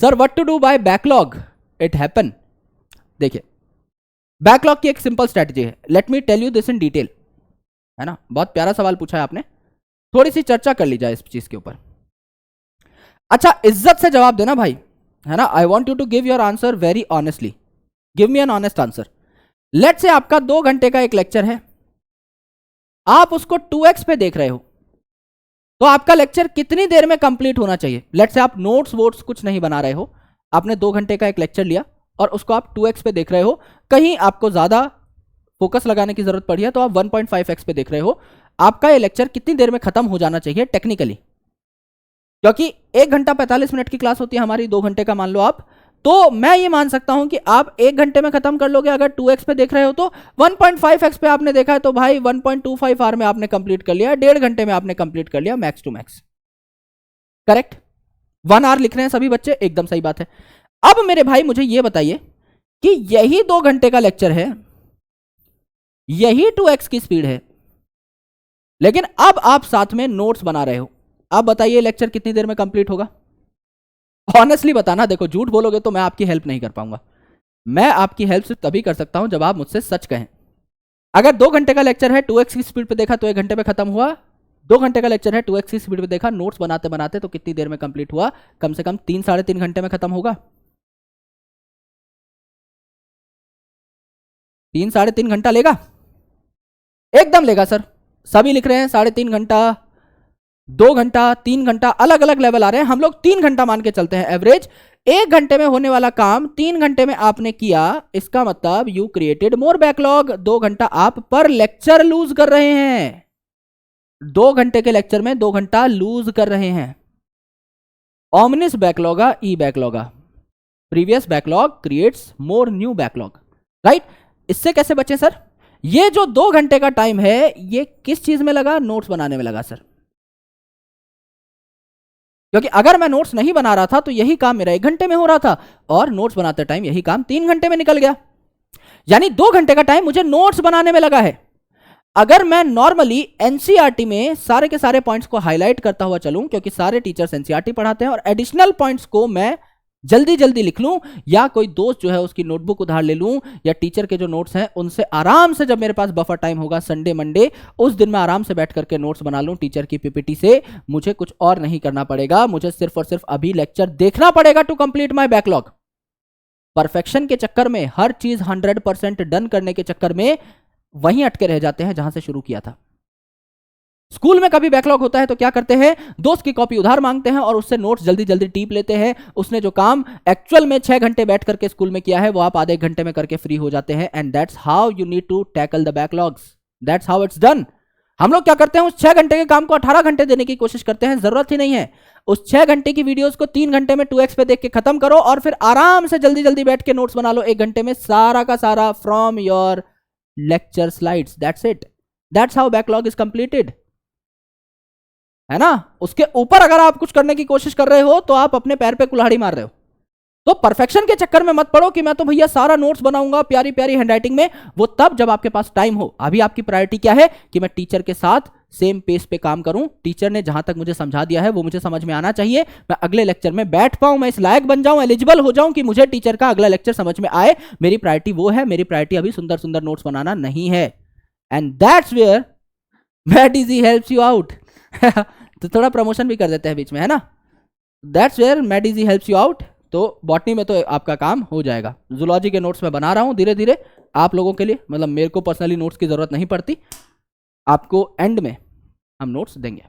Sir what to do by backlog it happen. देखिए backlog की एक सिंपल स्ट्रेटजी है, let me tell you this in detail, है ना। बहुत प्यारा सवाल पूछा है आपने, थोड़ी सी चर्चा कर ली जाए इस चीज के ऊपर। अच्छा इज्जत से जवाब देना भाई, है ना। I want you to give your answer very honestly, give me an honest answer. Let say आपका 2 घंटे का एक लेक्चर है, आप उसको 2x पे देख रहे हो, तो आपका लेक्चर कितनी देर में कंप्लीट होना चाहिए। लेट से आप नोट्स वोट्स कुछ नहीं बना रहे हो, आपने 2 घंटे का एक लेक्चर लिया और उसको आप 2x पे देख रहे हो, कहीं आपको ज्यादा फोकस लगाने की जरूरत पड़ी है तो आप 1.5x पे देख रहे हो। आपका ये लेक्चर कितनी देर में खत्म हो जाना चाहिए टेक्निकली, क्योंकि 1 घंटा 45 मिनट की क्लास होती है हमारी, 2 घंटे का मान लो आप, तो मैं ये मान सकता हूं कि आप 1 घंटे में खत्म कर लोगे। अगर 2x पे देख रहे हो तो 1.5x पे आपने देखा है तो भाई 1.25 आवर में आपने कंप्लीट कर लिया, 1.5 घंटे में आपने कंप्लीट कर लिया max to max. Correct, 1 hour लिख रहे हैं सभी बच्चे, एकदम सही बात है। अब मेरे भाई मुझे ये बताइए कि यही 2 घंटे का लेक्चर है, यही 2x की स्पीड है, लेकिन अब आप साथ में नोट्स बना रहे हो। आप बताइए लेक्चर कितनी देर में कंप्लीट होगा। ऑनेस्टली बताना, देखो झूठ बोलोगे तो मैं आपकी हेल्प नहीं कर पाऊंगा। मैं आपकी हेल्प सिर्फ तभी कर सकता हूं जब आप मुझसे सच कहें। अगर 2 घंटे का लेक्चर है, 2x की स्पीड पे देखा तो 1 घंटे में खत्म हुआ। 2 घंटे का लेक्चर है, 2x की स्पीड पे देखा, नोट्स बनाते बनाते तो कितनी देर में कंप्लीट हुआ, कम से कम 3 साढ़े 3 घंटे में खत्म होगा। 3 साढ़े 3 घंटा लेगा, एकदम लेगा सर। सभी लिख रहे हैं 3.5 घंटा, 2 घंटा, 3 घंटा, अलग अलग लेवल आ रहे हैं। हम लोग 3 घंटा मान के चलते हैं एवरेज। 1 घंटे में होने वाला काम 3 घंटे में आपने किया, इसका मतलब यू क्रिएटेड मोर बैकलॉग। 2 घंटा आप पर लेक्चर लूज कर रहे हैं, 2 घंटे के लेक्चर में 2 घंटा लूज कर रहे हैं। ओमनिस बैकलॉगा ई बैकलॉगा, previous backlog creates more new backlog, right. इससे कैसे बचे सर। ये जो 2 घंटे का टाइम है ये किस चीज में लगा, नोट्स बनाने में लगा सर। क्योंकि अगर मैं नोट्स नहीं बना रहा था तो यही काम मेरा 1 घंटे में हो रहा था, और नोट्स बनाते टाइम यही काम 3 घंटे में निकल गया। यानी 2 घंटे का टाइम मुझे नोट्स बनाने में लगा है। अगर मैं नॉर्मली एनसीईआरटी में सारे के सारे पॉइंट्स को हाईलाइट करता हुआ चलूं, क्योंकि सारे टीचर्स एनसीईआरटी पढ़ाते हैं, और एडिशनल पॉइंट्स को मैं जल्दी जल्दी लिख लूं, या कोई दोस्त जो है उसकी नोटबुक उधार ले लूं, या टीचर के जो नोट्स हैं उनसे आराम से, जब मेरे पास बफर टाइम होगा संडे मंडे, उस दिन मैं आराम से बैठ करके नोट्स बना लूं टीचर की पीपीटी से, मुझे कुछ और नहीं करना पड़ेगा। मुझे सिर्फ और सिर्फ अभी लेक्चर देखना पड़ेगा to complete my backlog. Perfection के चक्कर में, हर चीज 100% डन करने के चक्कर में वहीं अटके रह जाते हैं जहां से शुरू किया था। स्कूल में कभी बैकलॉग होता है तो क्या करते हैं, दोस्त की कॉपी उधार मांगते हैं और उससे नोट्स जल्दी जल्दी टीप लेते हैं। उसने जो काम एक्चुअल में 6 घंटे बैठ करके स्कूल में किया है वो आप आधे घंटे में करके फ्री हो जाते हैं। And that's how you need to tackle the backlogs, that's how it's done. हम लोग क्या करते हैं, उस 6 घंटे के काम को 18 घंटे देने की कोशिश करते हैं। जरूरत ही नहीं है। उस 6 घंटे की वीडियोस को 3 घंटे में 2x पे देख के खत्म करो, और फिर आराम से जल्दी जल्दी बैठ के नोट्स बना लो 1 घंटे में, सारा का सारा from your lecture slides. That's it, that's how backlog is completed, है ना। उसके ऊपर अगर आप कुछ करने की कोशिश कर रहे हो तो आप अपने पैर पे कुल्हाड़ी मार रहे हो। तो परफेक्शन के चक्कर में मत पड़ो कि मैं तो भैया सारा नोट्स बनाऊंगा प्यारी प्यारी हैंडराइटिंग में। वो तब जब आपके पास टाइम हो। अभी आपकी प्रायोरिटी क्या है कि मैं टीचर के साथ सेम पेस पे काम करूं, टीचर ने जहां तक मुझे समझा दिया है वो मुझे समझ में आना चाहिए, मैं अगले लेक्चर में बैठ पाऊं, मैं इस लायक बन जाऊं, एलिजिबल हो जाऊं कि मुझे टीचर का अगला लेक्चर समझ में आए। मेरी प्रायोरिटी वो है। मेरी प्रायोरिटी अभी सुंदर सुंदर नोट्स बनाना नहीं है। And that's where Mat Easy helps you out. तो थोड़ा प्रमोशन भी कर देते हैं बीच में, है ना। That's where Mat Easy helps you out. तो बॉटनी में तो आपका काम हो जाएगा। जूलॉजी के नोट्स मैं बना रहा हूँ धीरे धीरे आप लोगों के लिए, मतलब मेरे को पर्सनली नोट्स की जरूरत नहीं पड़ती, आपको एंड में हम नोट्स देंगे।